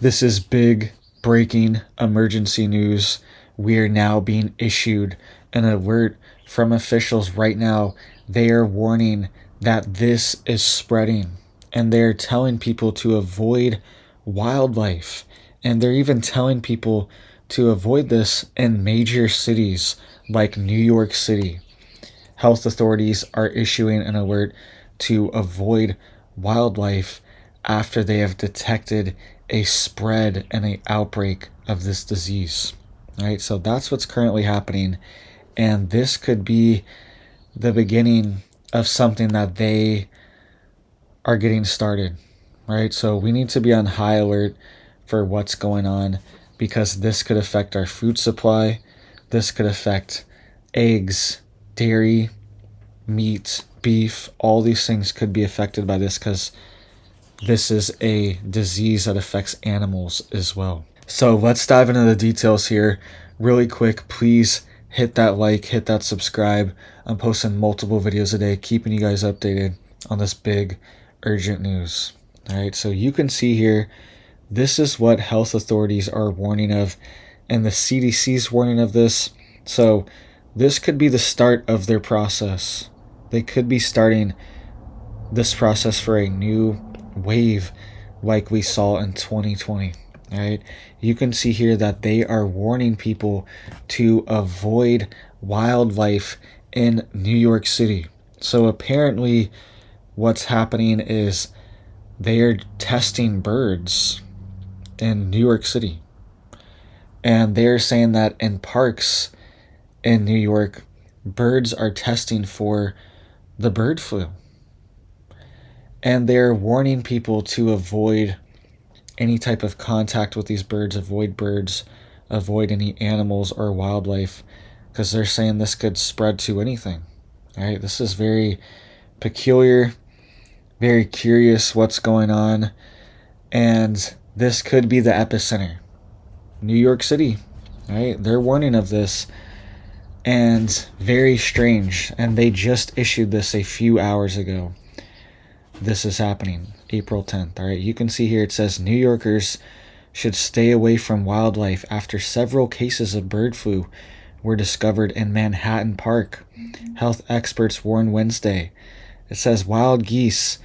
This is big breaking emergency news. We are now being issued an alert from officials right now. They are warning that this is spreading, and they're telling people to avoid wildlife. And they're even telling people to avoid this in major cities like New York City. Health authorities are issuing an alert to avoid wildlife after they have detected a spread and an outbreak of this disease. All right, so that's what's currently happening, and this could be the beginning of something that they are getting started. Right, so we need to be on high alert for what's going on because this could affect our food supply. This could affect eggs, dairy, meat, beef. All these things could be affected by this because this is a disease that affects animals as well. So let's dive into the details here really quick. Please hit that like, hit that subscribe. I'm posting multiple videos a day, keeping you guys updated on this big urgent news. All right, so you can see here, this is what health authorities are warning of, and the CDC's warning of this. So this could be the start of their process. They could be starting this process for a new wave like we saw in 2020. All right, you can see here that they are warning people to avoid wildlife in New York City. So apparently what's happening is they are testing birds in New York City. And they're saying that in parks in New York, birds are testing for the bird flu. And they're warning people to avoid any type of contact with these birds, avoid any animals or wildlife, because they're saying this could spread to anything. All right, this is very peculiar, very curious what's going on, and this could be the epicenter. New York City, right? They're warning of this, and very strange, and they just issued this a few hours ago. This is happening April 10th. All right, you can see here it says New Yorkers should stay away from wildlife after several cases of bird flu were discovered in Manhattan Park. Health experts warn Wednesday. It says wild geese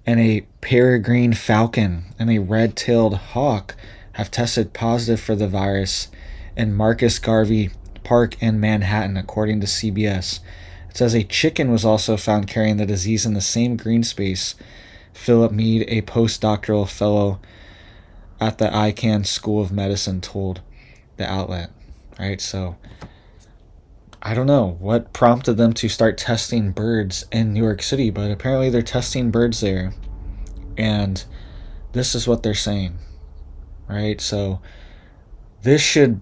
and a peregrine falcon and a red-tailed hawk have tested positive for the virus in Marcus Garvey Park in Manhattan, according to CBS. It says a chicken was also found carrying the disease in the same green space. Philip Mead, a postdoctoral fellow at the Icahn School of Medicine, told the outlet. Right, so I don't know what prompted them to start testing birds in New York City, but apparently they're testing birds there. And this is what they're saying. Right, so this should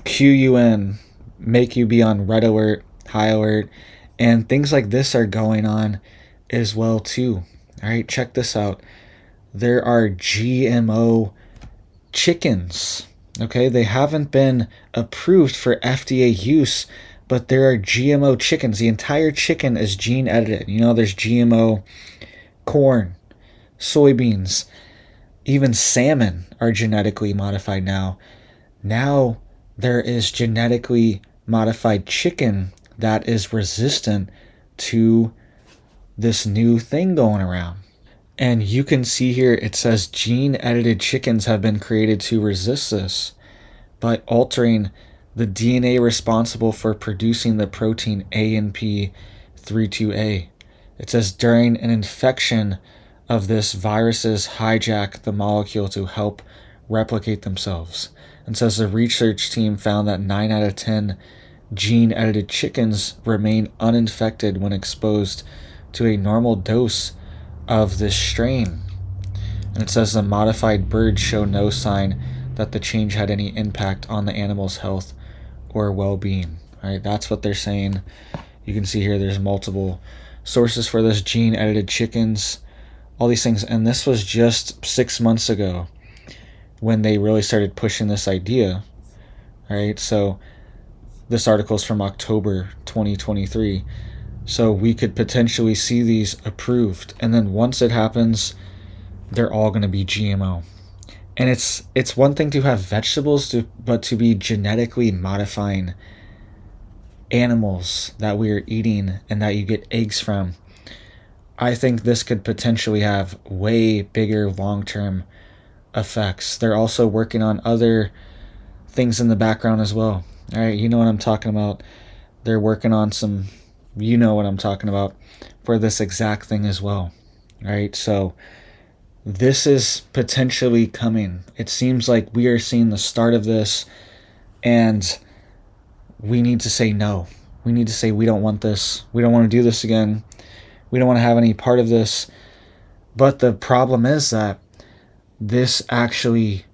cue you in, make you be on red alert, high alert, and things like this are going on as well too. All right, check this out. There are GMO chickens. Okay, they haven't been approved for FDA use, but there are GMO chickens. The entire chicken is gene edited. You know, there's GMO corn, soybeans, even salmon are genetically modified now. Now there is genetically modified chicken that is resistant to this new thing going around. And you can see here it says gene edited chickens have been created to resist this by altering the DNA responsible for producing the protein ANP32A. It says during an infection of this, viruses hijack the molecule to help replicate themselves. And says the research team found that 9 out of 10 gene-edited chickens remain uninfected when exposed to a normal dose of this strain. And it says the modified birds show no sign that the change had any impact on the animal's health or well-being. All right, that's what they're saying. You can see here there's multiple sources for this, gene-edited chickens, all these things. And this was just 6 months ago when they really started pushing this idea. All right, so this article is from October 2023. So we could potentially see these approved. And then once it happens, they're all going to be GMO. And it's one thing to have vegetables, but to be genetically modifying animals that we are eating and that you get eggs from, I think this could potentially have way bigger long-term effects. They're also working on other things in the background as well. All right, you know what I'm talking about. They're working on some, you know what I'm talking about, for this exact thing as well. All right, so this is potentially coming. It seems like we are seeing the start of this, and we need to say no. We need to say we don't want this. We don't want to do this again. We don't want to have any part of this. But the problem is that this actually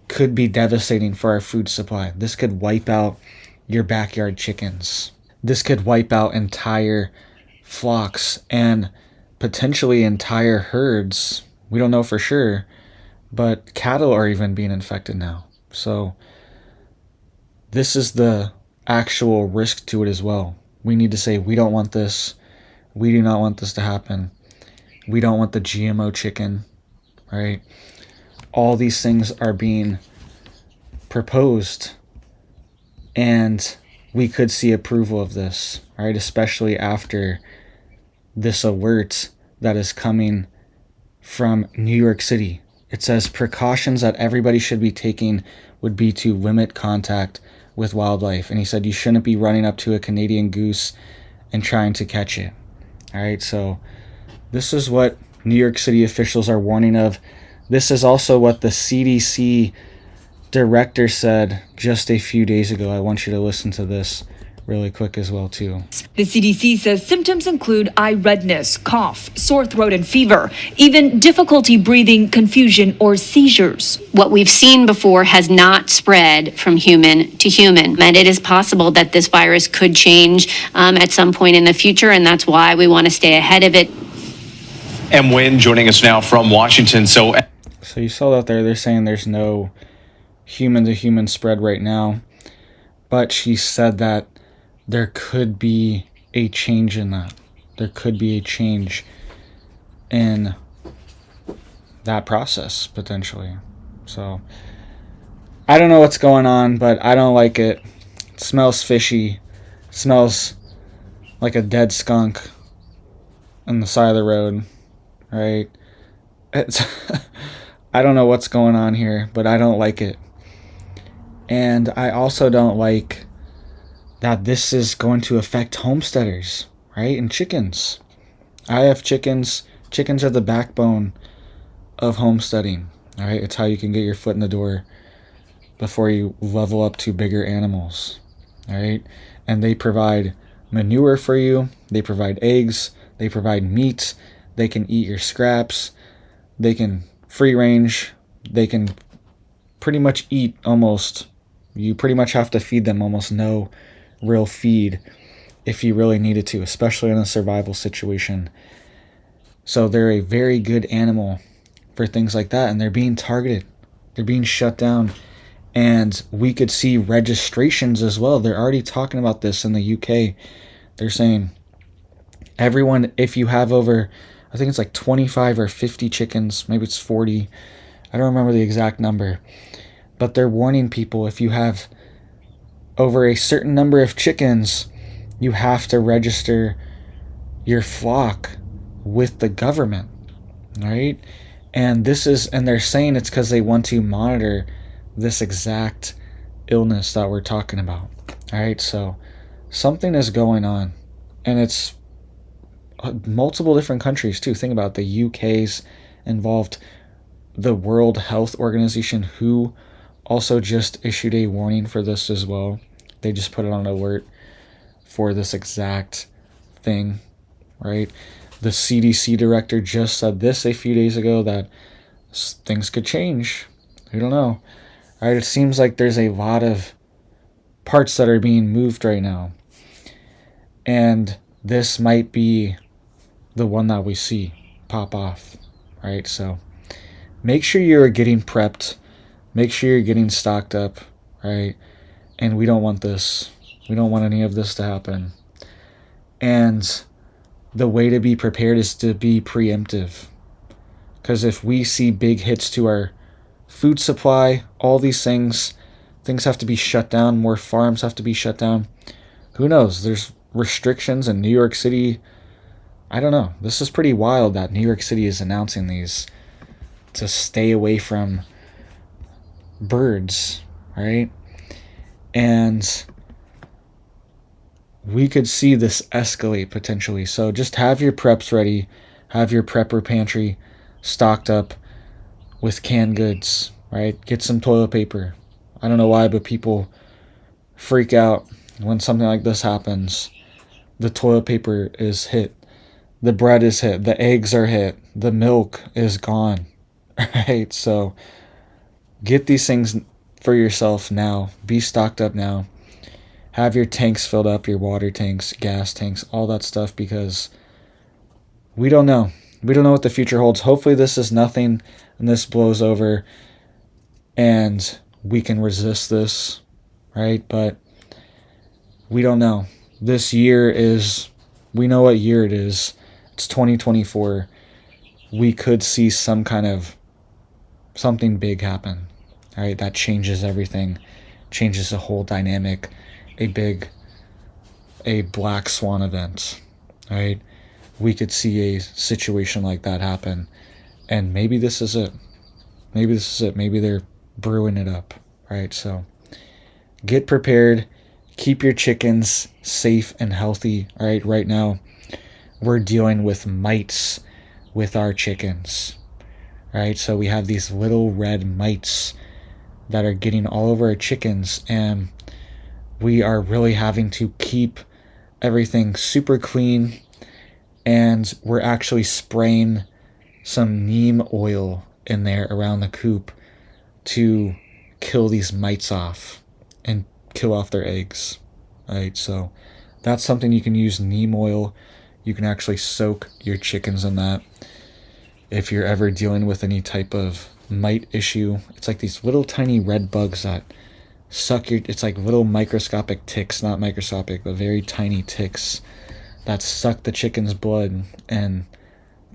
could be devastating for our food supply. This could wipe out your backyard chickens. This could wipe out entire flocks and potentially entire herds. We don't know for sure, but cattle are even being infected now. So this is the actual risk to it as well. We need to say we don't want this. We do not want this to happen. We don't want the GMO chicken, right? All these things are being proposed, and we could see approval of this, right? Especially after this alert that is coming from New York City. It says precautions that everybody should be taking would be to limit contact with wildlife. And he said you shouldn't be running up to a Canadian goose and trying to catch it. All right, so this is what New York City officials are warning of. This is also what the CDC director said just a few days ago. I want you to listen to this really quick as well, too. The CDC says symptoms include eye redness, cough, sore throat and fever, even difficulty breathing, confusion, or seizures. What we've seen before has not spread from human to human, and it is possible that this virus could change at some point in the future, and that's why we want to stay ahead of it. And Wynn joining us now from Washington. So you saw that there. They're saying there's no human-to-human spread right now, but she said that there could be a change in that. There could be a change in that process, potentially. So, I don't know what's going on, but I don't like it. It smells fishy. It smells like a dead skunk on the side of the road, right? It's I don't know what's going on here, but I don't like it. And I also don't like that this is going to affect homesteaders, right? And chickens. I have chickens. Chickens are the backbone of homesteading, right? It's how you can get your foot in the door before you level up to bigger animals, right? And they provide manure for you. They provide eggs. They provide meat. They can eat your scraps. They can free range. They can pretty much eat almost. You pretty much have to feed them almost no real feed if you really needed to, especially in a survival situation. So they're a very good animal for things like that, and they're being targeted. They're being shut down, and we could see registrations as well. They're already talking about this in the UK. They're saying everyone, if you have over, I think it's like 25 or 50 chickens, maybe it's 40, I don't remember the exact number, but they're warning people if you have over a certain number of chickens, you have to register your flock with the government, right? And they're saying it's because they want to monitor this exact illness that we're talking about. All right, so something is going on, and it's multiple different countries too. Think about it. The UK's involved, the World Health Organization, WHO also just issued a warning for this as well. They just put it on alert for this exact thing, right? The CDC director just said this a few days ago, that things could change. We don't know. All right, it seems like there's a lot of parts that are being moved right now. And this might be the one that we see pop off, right? So make sure you're getting prepped. Make sure you're getting stocked up, right? And we don't want this. We don't want any of this to happen. And the way to be prepared is to be preemptive. Because if we see big hits to our food supply, all these things have to be shut down. More farms have to be shut down. Who knows? There's restrictions in New York City. I don't know. This is pretty wild that New York City is announcing these to stay away from birds, right? And we could see this escalate potentially. So just have your preps ready. Have your prepper pantry stocked up with canned goods, right? Get some toilet paper. I don't know why, but people freak out when something like this happens. The toilet paper is hit. The bread is hit. The eggs are hit. The milk is gone, right? So get these things for yourself now. Be stocked up now. Have your tanks filled up, your water tanks, gas tanks, all that stuff, because we don't know. We don't know what the future holds. Hopefully this is nothing and this blows over and we can resist this, right? But we don't know. This year is, we know what year it is. It's 2024. We could see some kind of something big happen, right? That changes everything, changes the whole dynamic. A black swan event, right? We could see a situation like that happen, and maybe this is it. Maybe this is it. Maybe they're brewing it up, right? So get prepared. Keep your chickens safe and healthy, all right? Right now, we're dealing with mites with our chickens, right? So we have these little red mites that are getting all over our chickens, and we are really having to keep everything super clean, and we're actually spraying some neem oil in there around the coop to kill these mites off and kill off their eggs, right? So that's something you can use, neem oil. You can actually soak your chickens in that if you're ever dealing with any type of mite issue. It's like these little tiny red bugs that suck your, it's like little microscopic ticks, not microscopic, but very tiny ticks that suck the chicken's blood, and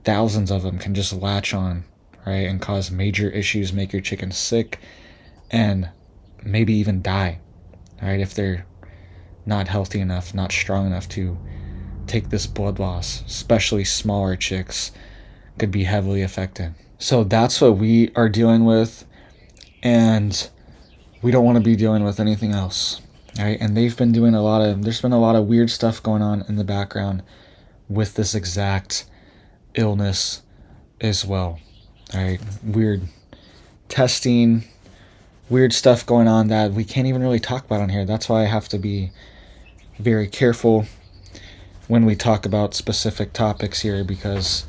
thousands of them can just latch on, right, and cause major issues, make your chicken sick, and maybe even die, right, if they're not healthy enough, not strong enough to take this blood loss. Especially smaller chicks could be heavily affected. So that's what we are dealing with, and we don't want to be dealing with anything else, right? And they've been doing there's been a lot of weird stuff going on in the background with this exact illness as well, right? Weird testing, weird stuff going on that we can't even really talk about on here. That's why I have to be very careful when we talk about specific topics here, because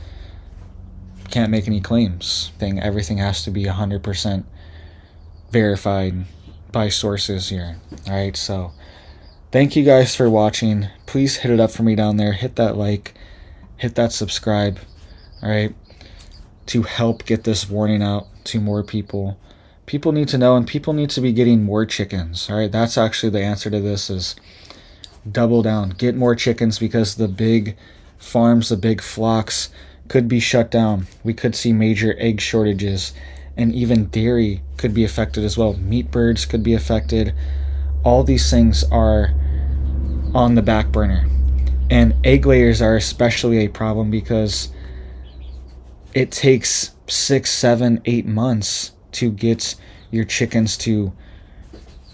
can't make any claims. Everything has to be 100% verified by sources here. All right, so thank you guys for watching. Please hit it up for me down there. Hit that like, hit that subscribe, all right, to help get this warning out to more people. People need to know, and people need to be getting more chickens. All right, that's actually the answer to this, is double down, get more chickens, because the big farms, the big flocks could be shut down. We could see major egg shortages, and even dairy could be affected as well. Meat birds could be affected. All these things are on the back burner. And egg layers are especially a problem, because it takes 6, 7, 8 months to get your chickens to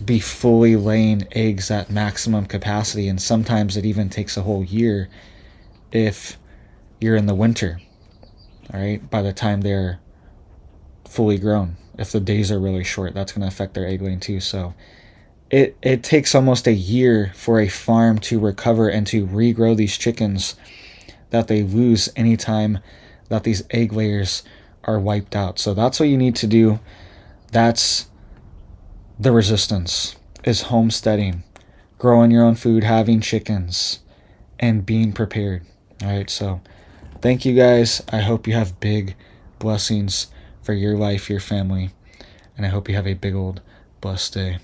be fully laying eggs at maximum capacity. And sometimes it even takes a whole year if you're in the winter, all right, by the time they're fully grown. If the days are really short, that's going to affect their egg laying too. So it takes almost a year for a farm to recover and to regrow these chickens that they lose anytime that these egg layers are wiped out. So that's what you need to do. That's the resistance, is homesteading, growing your own food, having chickens, and being prepared. All right, so thank you guys. I hope you have big blessings for your life, your family, and I hope you have a big old blessed day.